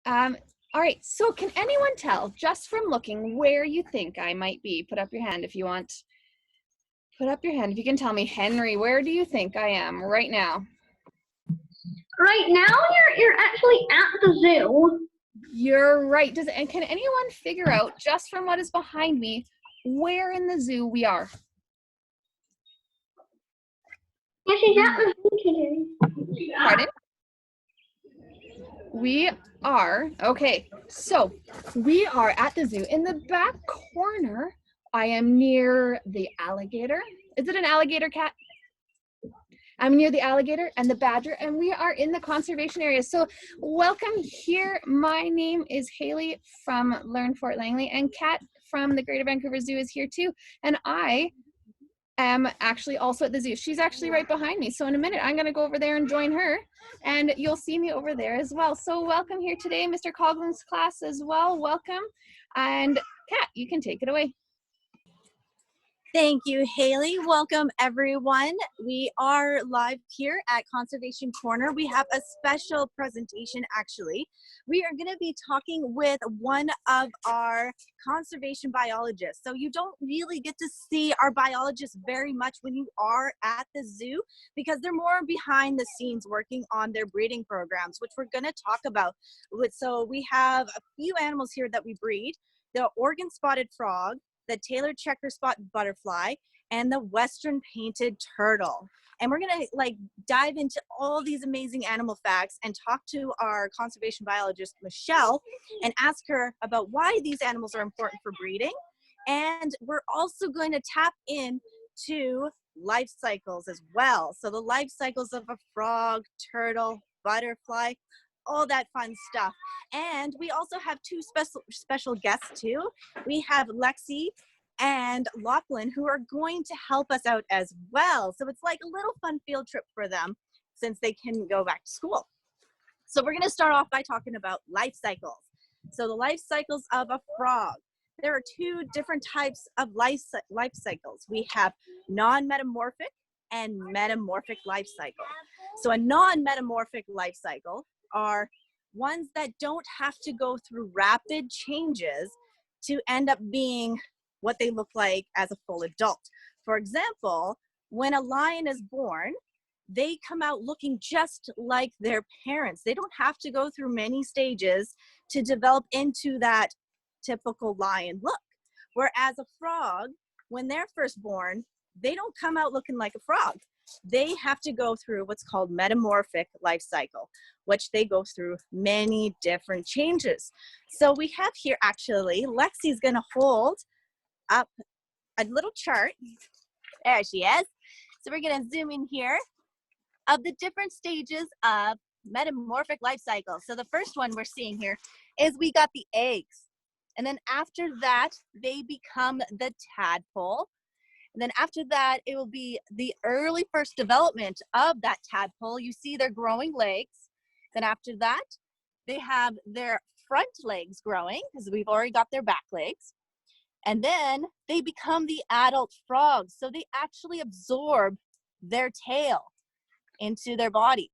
All right, so can anyone tell, just from looking, where you think I might be? Put up your hand if you want. Put up your hand if you can tell me. Henry, where do you think I am right now? Right now, you're actually at the zoo. You're right. And can anyone figure out, just from what is behind me, where in the zoo we are? Yeah, she's at the zoo today. Pardon? We are, okay, so we are at the zoo. In the back corner, I am near the alligator. Is it an alligator, Cat? I'm near the alligator and the badger, and we are in the conservation area. So welcome here. My name is Haley from Learn Fort Langley, and Kat from the Greater Vancouver Zoo is here too. And I am actually also at the zoo. She's actually right behind me. So in a minute, I'm gonna go over there and join her, and you'll see me over there as well. So welcome here today, Mr. Coughlin's class as well. Welcome. And Kat, you can take it away. Thank you, Haley. Welcome, everyone. We are live here at Conservation Corner. We have a special presentation, actually. We are going to be talking with one of our conservation biologists. So you don't really get to see our biologists very much when you are at the zoo because they're more behind the scenes working on their breeding programs, which we're going to talk about. So we have a few animals here that we breed: the Oregon spotted frog, the Taylor checker spot butterfly, and the Western painted turtle. And we're gonna dive into all these amazing animal facts and talk to our conservation biologist, Michelle, and ask her about why these animals are important for breeding. And we're also going to tap into life cycles as well. So the life cycles of a frog, turtle, butterfly, all that fun stuff. And we also have two special guests too. We have Lexi and Lachlan, who are going to help us out as well. So it's like a little fun field trip for them since they can go back to school. So we're gonna start off by talking about life cycles. So the life cycles of a frog. There are two different types of life cycles. We have non-metamorphic and metamorphic life cycle. So a non-metamorphic life cycle are ones that don't have to go through rapid changes to end up being what they look like as a full adult. For example, when a lion is born, they come out looking just like their parents. They don't have to go through many stages to develop into that typical lion look. Whereas a frog, when they're first born, they don't come out looking like a frog. They have to go through what's called metamorphic life cycle, which they go through many different changes. So we have here, actually, Lexi's gonna hold up a little chart. There she is. So we're gonna zoom in here of the different stages of metamorphic life cycle. So the first one we're seeing here is we got the eggs. And then after that, they become the tadpole. And then after that, it will be the early first development of that tadpole. You see their growing legs. Then after that, they have their front legs growing because we've already got their back legs. And then they become the adult frogs. So they actually absorb their tail into their body.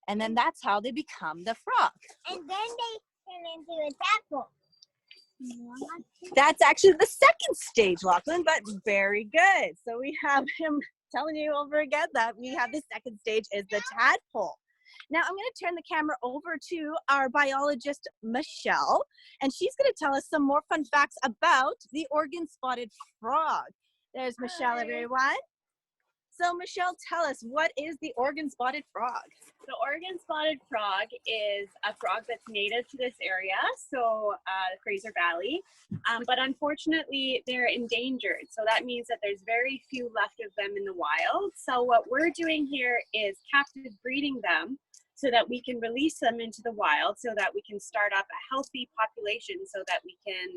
And then that's how they become the frog. And then they turn into a tadpole. That's actually the second stage, Lachlan, but very good. So we have him telling you over again that we have the second stage is the tadpole. Now I'm going to turn the camera over to our biologist, Michelle, and she's going to tell us some more fun facts about the Oregon spotted frog. There's Michelle, everyone. So Michelle, tell us, what is the Oregon spotted frog? The Oregon spotted frog is a frog that's native to this area, so the Fraser Valley, but unfortunately they're endangered. So that means that there's very few left of them in the wild. So what we're doing here is captive breeding them so that we can release them into the wild so that we can start up a healthy population so that we can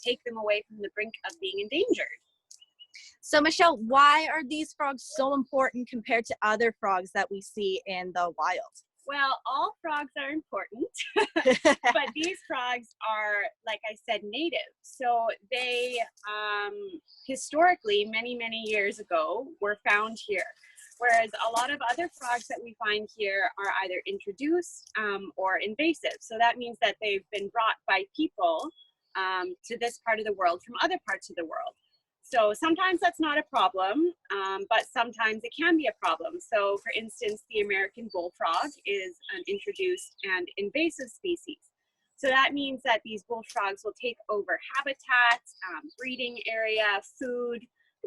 take them away from the brink of being endangered. So Michelle, why are these frogs so important compared to other frogs that we see in the wild? Well, all frogs are important, but these frogs are, like I said, native. So they historically, many years ago, were found here. Whereas a lot of other frogs that we find here are either introduced or invasive. So that means that they've been brought by people to this part of the world from other parts of the world. So sometimes that's not a problem, but sometimes it can be a problem. So for instance, the American bullfrog is an introduced and invasive species. So that means that these bullfrogs will take over habitats, breeding area, food,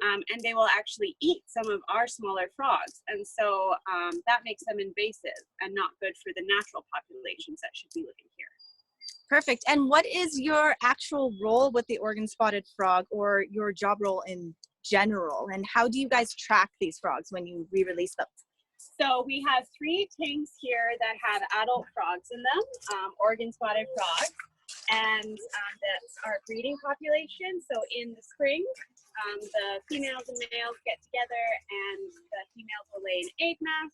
and they will actually eat some of our smaller frogs. And so that makes them invasive and not good for the natural populations that should be living here. Perfect. And what is your actual role with the Oregon spotted frog, or your job role in general? And how do you guys track these frogs when you re-release them? So we have 3 tanks here that have adult frogs in them, Oregon spotted frogs, and that's our breeding population. So in the spring, the females and males get together, and the females will lay an egg mass,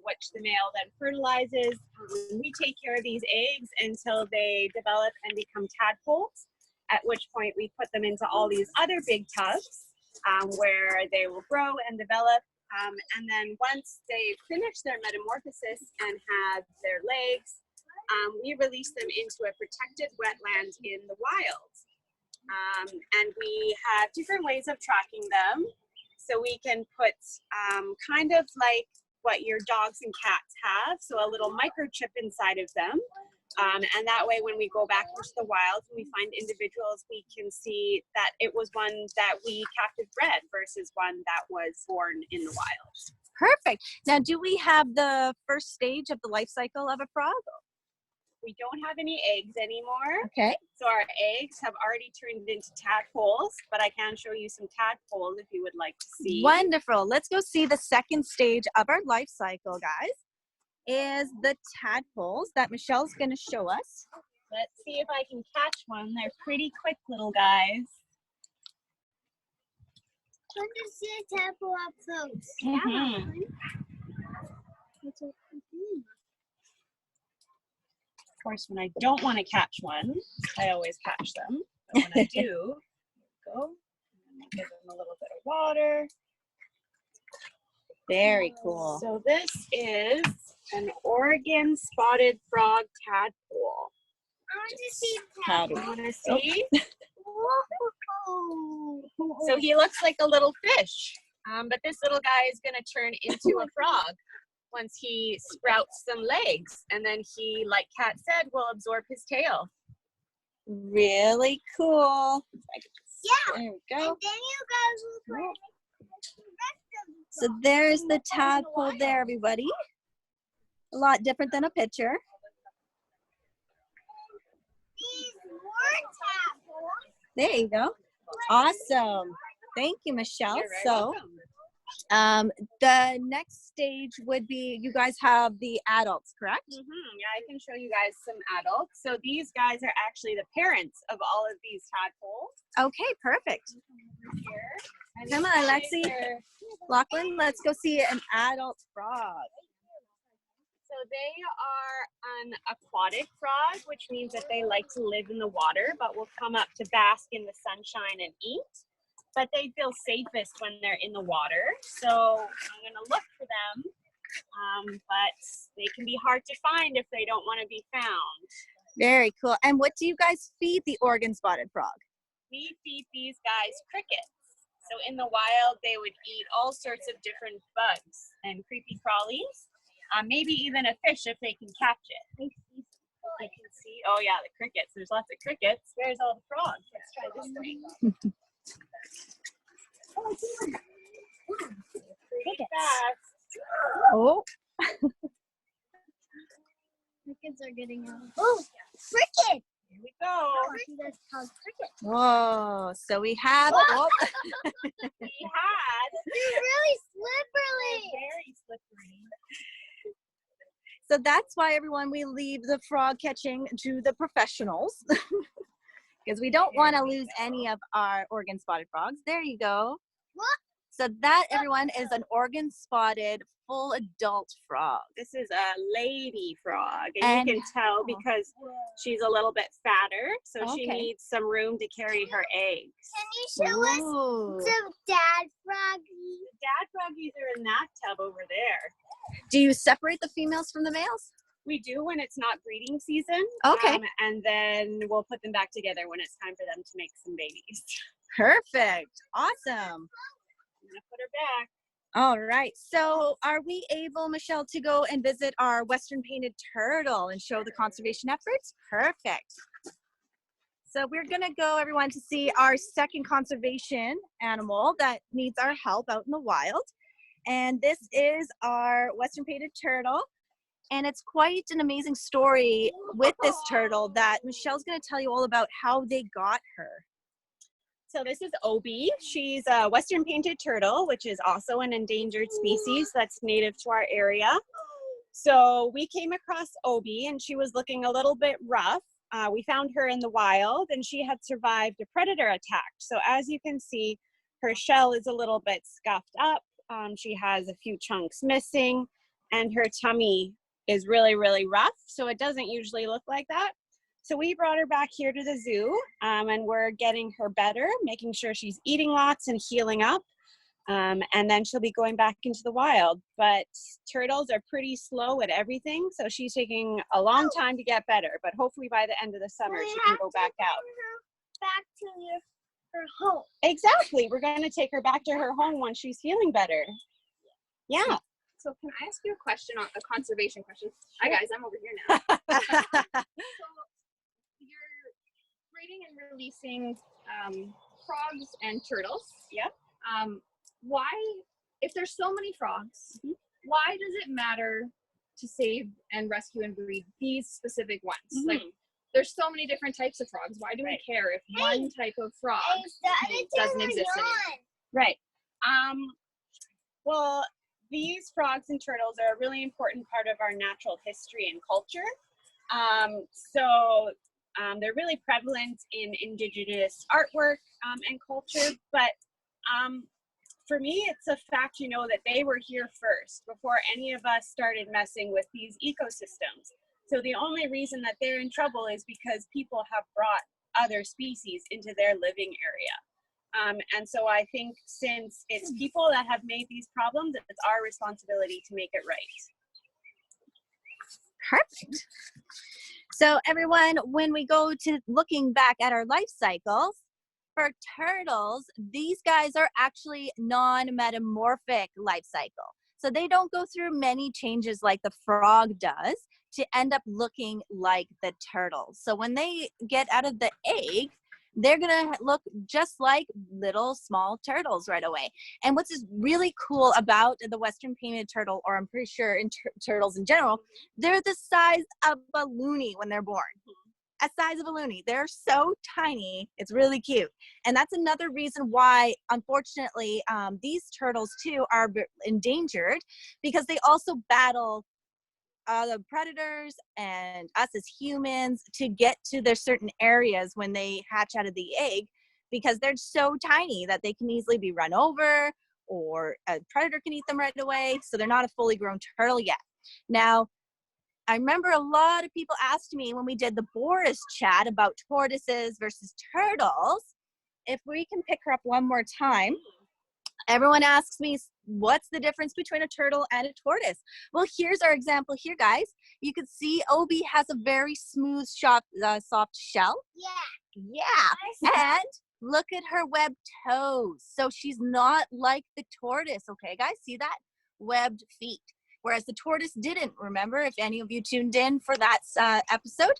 which the male then fertilizes. We take care of these eggs until they develop and become tadpoles, at which point we put them into all these other big tubs where they will grow and develop. And then once they finish their metamorphosis and have their legs, we release them into a protected wetland in the wild. And we have different ways of tracking them. So we can put kind of like what your dogs and cats have, so a little microchip inside of them. And that way, when we go back into the wild and we find individuals, we can see that it was one that we captive bred versus one that was born in the wild. Perfect. Now, do we have the first stage of the life cycle of a frog? We don't have any eggs anymore. Okay. So our eggs have already turned into tadpoles, but I can show you some tadpoles if you would like to see. Wonderful. Let's go see the second stage of our life cycle, guys. Is the tadpoles that Michelle's going to show us. Let's see if I can catch one. They're pretty quick little guys. Fun to see a tadpole up close. Mhm. Of course, when I don't want to catch one, I always catch them. But when I do, go and give them a little bit of water. Very cool. So this is an Oregon spotted frog tadpole. I want to see a How do You we? want to see? Whoa. So he looks like a little fish, but this little guy is going to turn into a frog once he sprouts some legs, and then he, like Kat said, will absorb his tail. Really cool. Yeah. There we And go. then you guys will play the rest of the So there's the tadpole there, everybody. A lot different than a picture. These were tadpoles. There you go. Awesome. Thank you, Michelle. You're very So welcome. the next stage would be, you guys have the adults, correct? Yeah, I can show you guys some adults. So these guys are actually the parents of all of these tadpoles. Okay, perfect. Here. And Come these on, guys Alexi. are- Lachlan, let's go see an adult frog. So they are an aquatic frog, which means that they like to live in the water, but will come up to bask in the sunshine and eat. But they feel safest when they're in the water. So I'm going to look for them, but they can be hard to find if they don't want to be found. Very cool. And what do you guys feed the Oregon spotted frog? We feed these guys crickets. So in the wild, they would eat all sorts of different bugs and creepy crawlies. Maybe even a fish if they can catch it. You can see, oh yeah, the crickets. There's lots of crickets. Where's all the frogs? Let's try this thing. Pretty fast. Oh, Crickets are getting out. Oh, cricket! Here we go. See, that's called cricket. whoa. So we have, oh, We had They're really slippery. very slippery. so that's why, everyone, we leave the frog catching to the professionals because we don't want to lose any of our Oregon spotted frogs. There you go. What? So that, everyone, is an organ-spotted full adult frog. This is a lady frog, and And- you can tell because she's a little bit fatter, so she Okay. needs some room to carry her eggs. Can you show us Ooh. some dad froggies? Dad froggies are in that tub over there. Do you separate the females from the males? We do when it's not breeding season. Okay. And then we'll put them back together when it's time for them to make some babies. Perfect. Awesome. I'm gonna put her back. All right. So are we able, Michelle, to go and visit our Western painted turtle and show the conservation efforts? Perfect. So we're going to go, everyone, to see our second conservation animal that needs our help out in the wild. And this is our Western painted turtle. And it's quite an amazing story with this turtle that Michelle's going to tell you all about how they got her. So this is Obi. She's a Western painted turtle, which is also an endangered species that's native to our area. So we came across Obi and she was looking a little bit rough. We found her in the wild and she had survived a predator attack. So as you can see, her shell is a little bit scuffed up. She has a few chunks missing and her tummy is really, really rough. So it doesn't usually look like that. So we brought her back here to the zoo and we're getting her better, making sure she's eating lots and healing up. And then she'll be going back into the wild. But turtles are pretty slow at everything. So she's taking a long time to get better. But hopefully by the end of the summer, she can go back out. Back to her home. Exactly. We're going to take her back to her home once she's feeling better. Yeah. So can I ask you a question, a conservation question? Hi guys, I'm over here now. You're breeding and releasing frogs and turtles. Yep. Why, if there's so many frogs, why does it matter to save and rescue and breed these specific ones? Like, there's so many different types of frogs. Why do we care if one type of frog doesn't exist anymore? Right. Well, these frogs and turtles are a really important part of our natural history and culture. They're really prevalent in Indigenous artwork and culture, but for me, it's a fact, you know, that they were here first before any of us started messing with these ecosystems. So the only reason that they're in trouble is because people have brought other species into their living area. And so I think since it's people that have made these problems, it's our responsibility to make it right. Perfect. So everyone, when we go to looking back at our life cycles, for turtles, these guys are actually non-metamorphic life cycle. So they don't go through many changes like the frog does to end up looking like the turtle. So when they get out of the egg, they're gonna look just like little small turtles right away. And what's really cool about the Western painted turtle, or I'm pretty sure in turtles in general, they're the size of a loony when they're born. A size of a loony. They're so tiny. It's really cute. And that's another reason why, unfortunately, these turtles too are endangered, because they also battle the predators and us as humans to get to their certain areas when they hatch out of the egg, because they're so tiny that they can easily be run over or a predator can eat them right away. So they're not a fully grown turtle yet. Now, I remember a lot of people asked me when we did the Boris chat about tortoises versus turtles, if we can pick her up one more time. Everyone asks me, what's the difference between a turtle and a tortoise? Well, here's our example here, guys. You can see Obi has a very smooth, soft shell. Yeah. And look at her webbed toes. So she's not like the tortoise, okay, guys? See that? Webbed feet. Whereas the tortoise didn't. Remember, if any of you tuned in for that episode,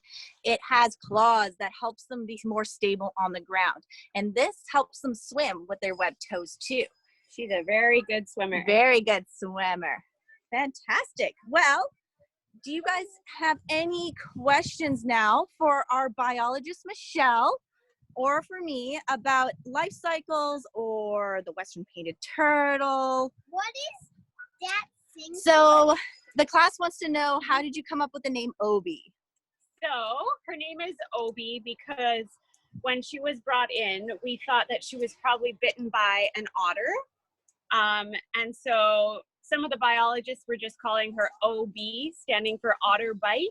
it has claws that helps them be more stable on the ground. And this helps them swim with their webbed toes too. She's a very good swimmer. Very good swimmer. Fantastic. Well, do you guys have any questions now for our biologist, Michelle, or for me about life cycles or the Western painted turtle? What is that thing? So the class wants to know, how did you come up with the name Obi? So her name is Obi because when she was brought in, we thought that she was probably bitten by an otter. And so some of the biologists were just calling her OB, standing for otter bite.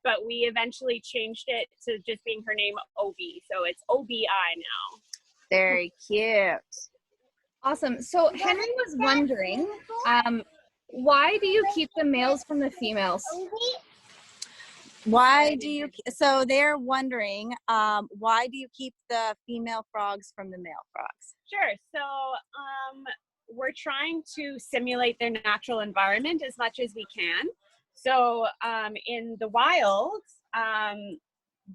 But we eventually changed it to just being her name OB. So it's OBI now. Very cute. Awesome. So Henry was wondering, why do you keep the males from the females? Why do you, so they're wondering, why do you keep the female frogs from the male frogs? Sure. So we're trying to simulate their natural environment as much as we can. So in the wild,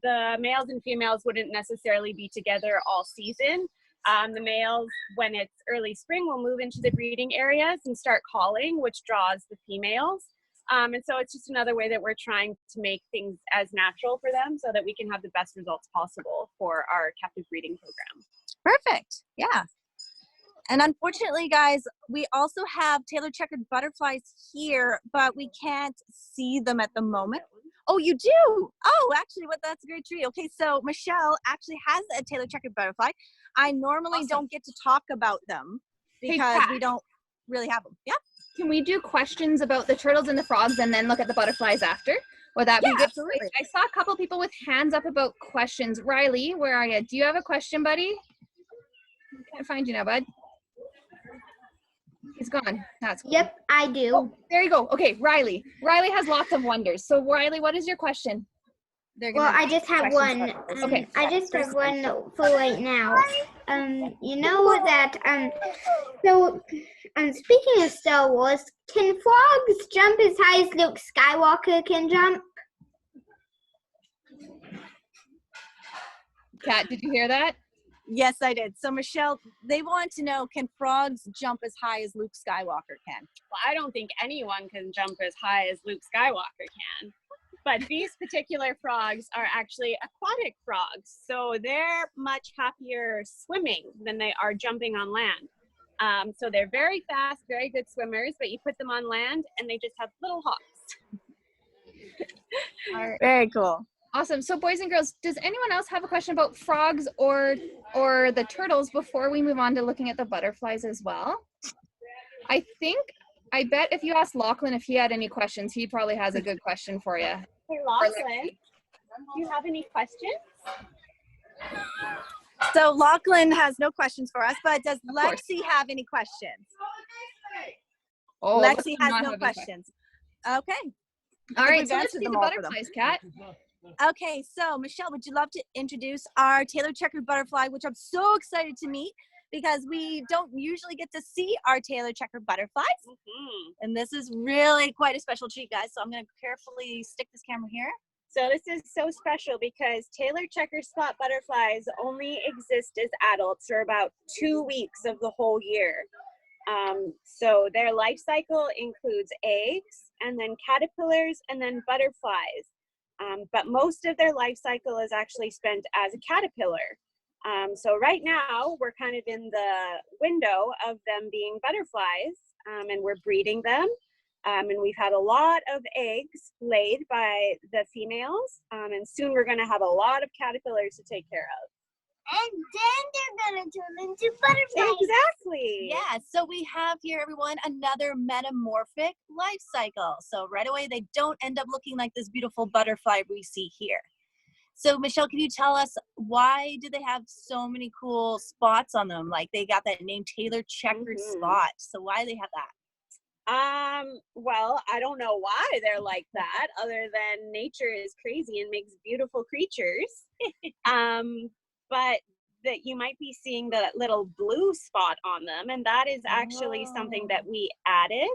the males and females wouldn't necessarily be together all season. The males, when it's early spring, will move into the breeding areas and start calling, which draws the females. And so it's just another way that we're trying to make things as natural for them so that we can have the best results possible for our captive breeding program. Perfect. Yeah. And unfortunately, guys, we also have Taylor checkered butterflies here, but we can't see them at the moment. Oh, you do? Oh, actually, that's a great treat. Okay, so Michelle actually has a Taylor checkered butterfly. I normally don't get to talk about them because we don't really have them. Yeah. Can we do questions about the turtles and the frogs and then look at the butterflies after? Would that be good? Absolutely. I saw a couple people with hands up about questions. Riley, where are you? Do you have a question, buddy? Can't find you now, bud. He's gone. That's cool. Yep, I do. Oh, there you go. Okay, Riley. Riley has lots of wonders. So Riley, what is your question? Well, I just have one. Okay. I just have one for right now. You know that so speaking of Star Wars, can frogs jump as high as Luke Skywalker can jump? Kat, did you hear that? Yes, I did. So Michelle, they want to know, can frogs jump as high as Luke Skywalker can? Well, I don't think anyone can jump as high as Luke Skywalker can. But these particular frogs are actually aquatic frogs. So they're much happier swimming than they are jumping on land. So they're very fast, very good swimmers, but you put them on land and they just have little hops. Very cool. Awesome. So boys and girls, does anyone else have a question about frogs or the turtles before we move on to looking at the butterflies as well? I bet if you asked Lachlan if he had any questions, he probably has a good question for you. Hey, Lachlan, do you have any questions? So Lachlan has no questions for us, but does Lexi have any questions? Oh, Lexi has no questions. Okay. All right, so let's answered see them the all for them. butterflies, Kat. Okay, so Michelle, would you love to introduce our Taylor checkered butterfly, which I'm so excited to meet because we don't usually get to see our Taylor checkered butterflies. And this is really quite a special treat, guys. So I'm going to carefully stick this camera here. So this is so special because Taylor checker spot butterflies only exist as adults for about 2 weeks of the whole year. So their life cycle includes eggs and then caterpillars and then butterflies. But most of their life cycle is actually spent as a caterpillar. So right now we're kind of in the window of them being butterflies, and we're breeding them. And we've had a lot of eggs laid by the females, and soon we're going to have a lot of caterpillars to take care of. And then they're gonna turn into butterflies. Exactly. Yeah, so we have here, everyone, another metamorphic life cycle. So right away, they don't end up looking like this beautiful butterfly we see here. So Michelle, can you tell us why do they have so many cool spots on them? Like they got that name Taylor checkered spot. So why do they have that? Well, I don't know why they're like that other than nature is crazy and makes beautiful creatures. But that you might be seeing the little blue spot on them, and that is actually something that we added.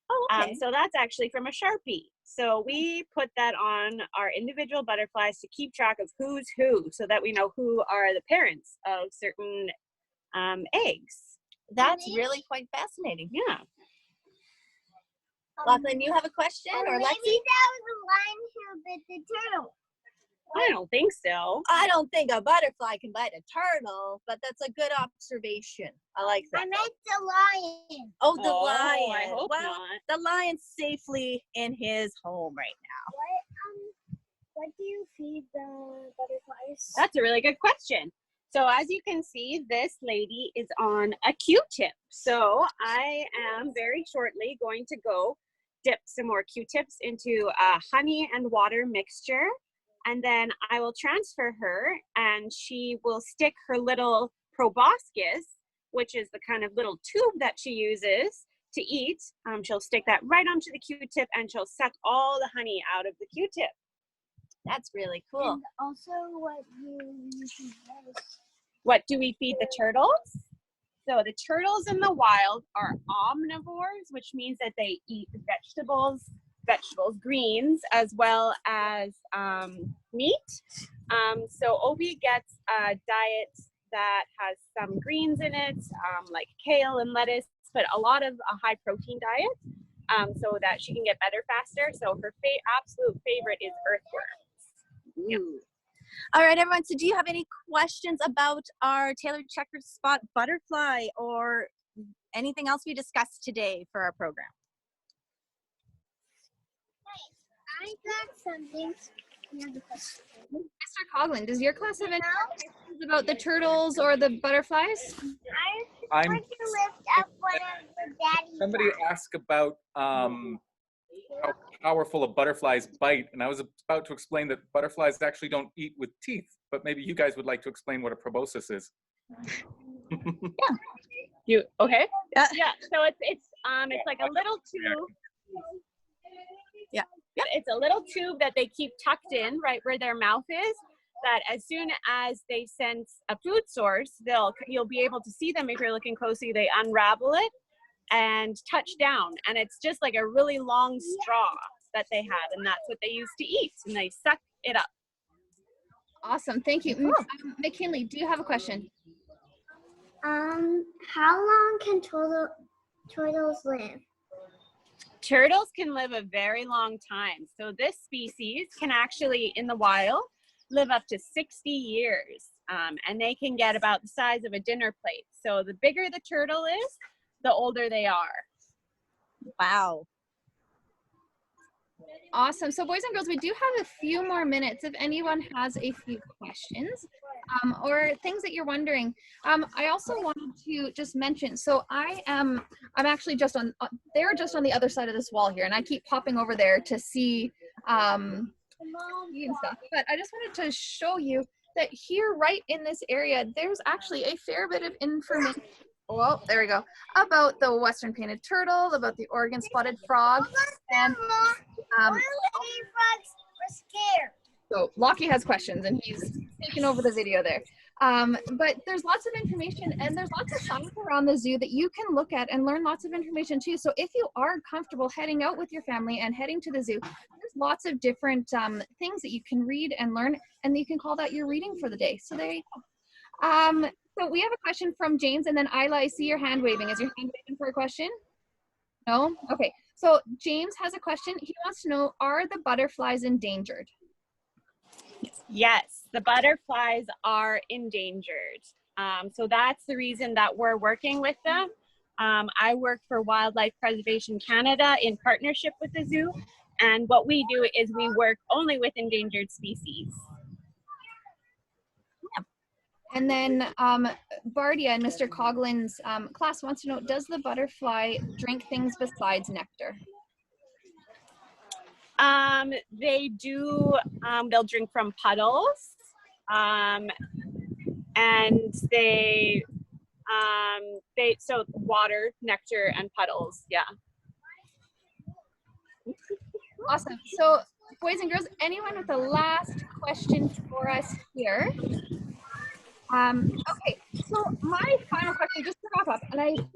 Oh, okay. So that's actually from a Sharpie. So we put that on our individual butterflies to keep track of who's who so that we know who are the parents of certain eggs. That's really quite fascinating. Yeah. Lachlan, you have a question? Or maybe Lexi? that was a lion who bit the turtle. I don't think so. I don't think a butterfly can bite a turtle, but that's a good observation. I like that. I meant the lion. Oh, the lion. I hope well, not. the lion's safely in his home right now. What do you feed the butterflies? That's a really good question. So as you can see, this lady is on a Q-tip. So I am very shortly going to go dip some more Q-tips into a honey and water mixture. And then I will transfer her and she will stick her little proboscis, which is the kind of little tube that she uses to eat. She'll stick that right onto the Q-tip and she'll suck all the honey out of the Q-tip. That's really cool. And also, What do we feed the turtles? So the turtles in the wild are omnivores, which means that they eat vegetables, greens, as well as meat. So Obi gets a diet that has some greens in it, like kale and lettuce, but a lot of a high protein diet, so that she can get better faster. So her absolute favorite is earthworms. Yep. All right, everyone. So do you have any questions about our tailored checkered spot butterfly or anything else we discussed today for our program? I got something. Mr. Coughlin, does your class have any questions about the turtles or the butterflies? I'm want to lift up one of the daddy. somebody asked about how powerful a butterfly's bite, and I was about to explain that butterflies actually don't eat with teeth, but maybe you guys would like to explain what a proboscis is. You okay? Yeah. Yeah. So it's like a little tube. Yeah. Yeah. It's a little tube that they keep tucked in right where their mouth is. That as soon as they sense a food source, you'll be able to see them if you're looking closely. They unravel it and touch down, and it's just like a really long straw that they have, and that's what they use to eat, and they suck it up. Awesome, thank you. McKinley, do you have a question? How long can turtles live? Turtles can live a very long time. So this species can actually, in the wild, live up to 60 years, and they can get about the size of a dinner plate. So the bigger the turtle is, the older they are. Wow. Awesome. So boys and girls, we do have a few more minutes if anyone has a few questions or things that you're wondering. I also wanted to just mention, so I'm actually just on, they're just on the other side of this wall here, and I keep popping over there to see and stuff. But I just wanted to show you that here, right in this area, there's actually a fair bit of information. Well, there we go. About the western painted turtle, about the Oregon spotted frog, and so Lockie has questions, and he's taking over the video there. But there's lots of information, and there's lots of signs around the zoo that you can look at and learn lots of information too. So if you are comfortable heading out with your family and heading to the zoo, there's lots of different things that you can read and learn, and you can call that your reading for the day. So there you go. So we have a question from James, and then Isla, I see your hand waving. Is your hand waving for a question? No? Okay. So James has a question. He wants to know, are the butterflies endangered? Yes, the butterflies are endangered. So that's the reason that we're working with them. I work for Wildlife Preservation Canada in partnership with the zoo. And what we do is we work only with endangered species. And then Bardia in Mr. Coughlin's class wants to know, does the butterfly drink things besides nectar? They do, they'll drink from puddles, and so water, nectar, and puddles, yeah. Awesome. So boys and girls, anyone with the last question for us here? Okay, so my final question, just to wrap up, and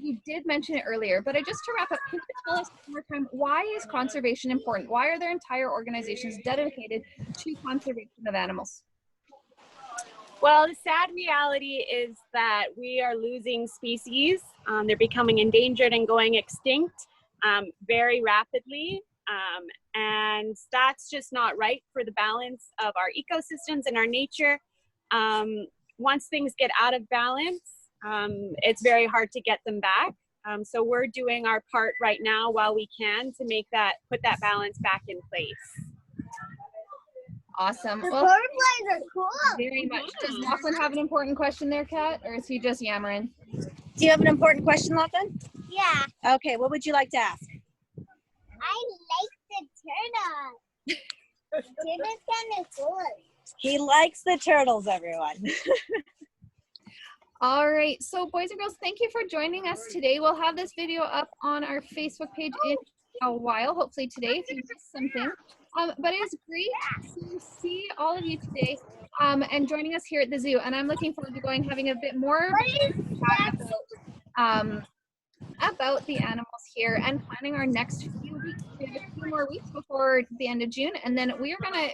you did mention it earlier, but just to wrap up, can you tell us one more time, why is conservation important? Why are there entire organizations dedicated to conservation of animals? Well, the sad reality is that we are losing species. They're becoming endangered and going extinct very rapidly. And that's just not right for the balance of our ecosystems and our nature. Once things get out of balance, it's very hard to get them back. So we're doing our part right now while we can to put that balance back in place. Awesome. The Well, butterflies are cool. very much. Does Lachlan have an important question there, Kat, or is he just yammering? Do you have an important question, Lachlan? Yeah, Okay, what would you like to ask? I like the turtle. Turtle's kind of cool. He likes the turtles, everyone. All right, so boys and girls, thank you for joining us today. We'll have this video up on our Facebook page in a while, hopefully today, if you missed something. But it was great to see all of you today and joining us here at the zoo. And I'm looking forward to having a bit more about the animals here and planning our next few weeks. We have a few more weeks before the end of June, and then we're gonna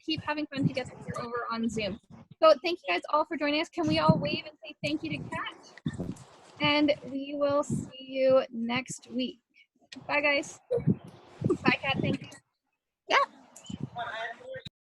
keep having fun together here over on Zoom. So thank you guys all for joining us. Can we all wave and say thank you to Kat? And we will see you next week. Bye guys. Bye Kat, thank you. Yeah.